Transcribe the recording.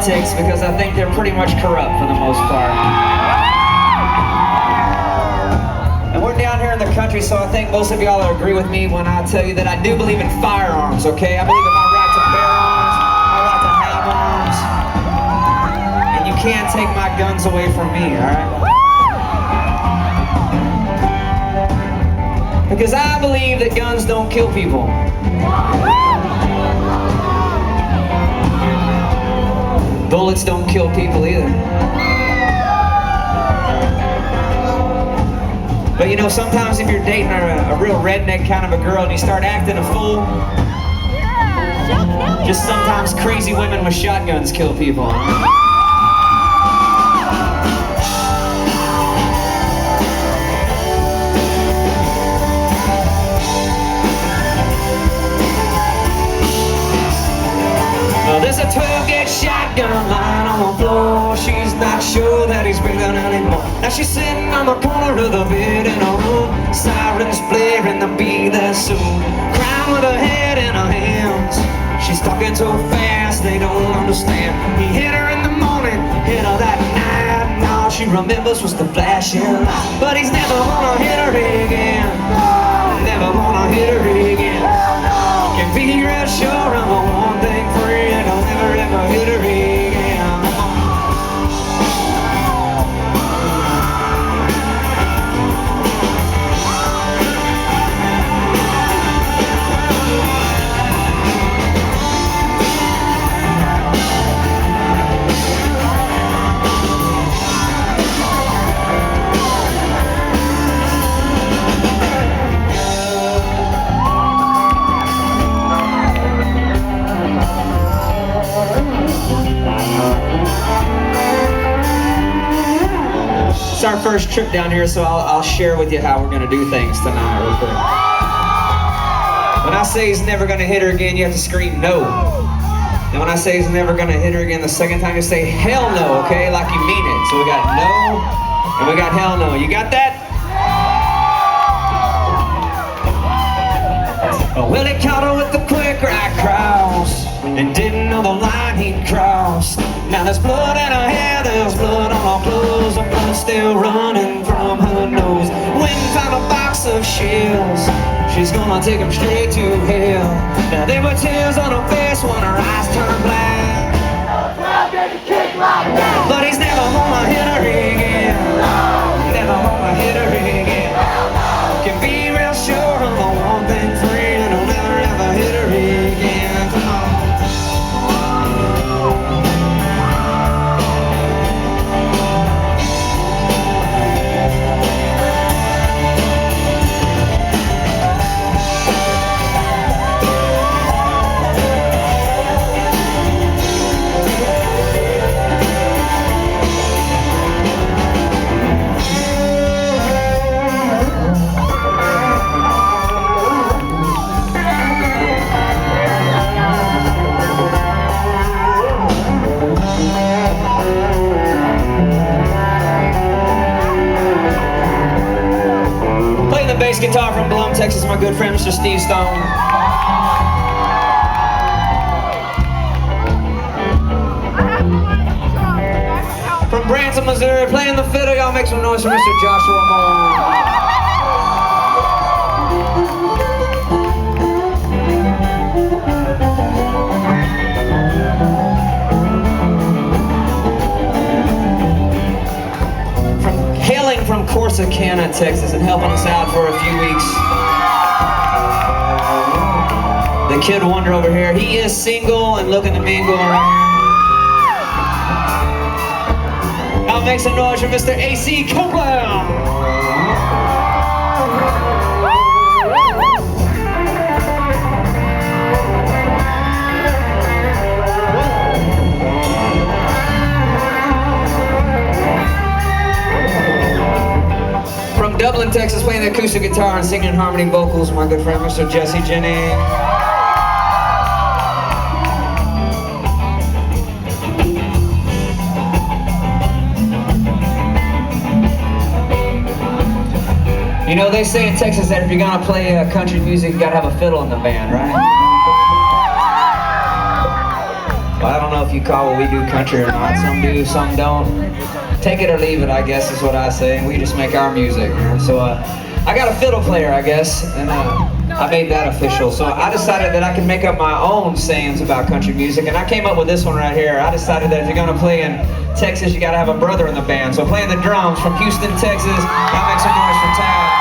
politics because I think they're pretty much corrupt for the most part. And we're down here in the country, so I think most of y'all will agree with me when I tell you that I do believe in firearms, okay? I believe in my right to bear arms, my right to have arms, and you can't take my guns away from me, all right? Because I believe that guns don't kill people. Bullets don't kill people either. But you know, sometimes if you're dating a real redneck kind of a girl and you start acting a fool, just sometimes crazy women with shotguns kill people. There's a 12-gauge shotgun lying on the floor. She's not sure that he's breathing anymore. Now she's sitting on the corner of the bed in a room, sirens blaring, the bee there soon, crying with her head in her hands. She's talking so fast they don't understand. He hit her in the morning, hit her that night, and all she remembers was the flashing light. But he's never gonna hit her again. Never gonna hit her again. Can be real sure I'm a one thing free, and I'll never ever hit her again. It's our first trip down here, so I'll share with you how we're going to do things tonight real quick. When I say he's never going to hit her again, you have to scream no. And when I say he's never going to hit her again the second time, you say hell no, okay? Like you mean it. So we got no, and we got hell no. You got that? Well, he caught her with the quick right cross and didn't know the line he'd crossed. Now there's blood in her hair, there's blood on her clothes, and blood still running from her nose. When found a box of shells, she's gonna take him straight to hell. Now there were tears on her face when her eyes turned black. But he's never gonna hit her again. Never gonna hit her again. Can be real sure of the one thing free, and he'll never ever hit her again. Come on. Bass guitar from Blum, Texas, my good friend Mr. Steve Stone. From Branson, Missouri, playing the fiddle, y'all make some noise for Mr. Joshua Moore. From Corsicana, Texas, and helping us out for a few weeks. The Kid Wonder over here. He is single and looking to mingle around. I'll make some noise for Mr. A.C. Copeland. From Dublin, Texas, playing the acoustic guitar and singing harmony vocals, my good friend Mr. Jesse Jennings. You know, they say in Texas that if you're gonna play country music, you gotta have a fiddle in the band, right? Well, I don't know if you call what we do country or not. Some do, some don't. Take it or leave it, I guess is what I say, and we just make our music. So I got a fiddle player, I guess, and I made that official. So I decided that I could make up my own sayings about country music, and I came up with this one right here. I decided that if you're gonna play in Texas, you gotta have a brother in the band. So playing the drums from Houston, Texas, y'all make some noise for Tad.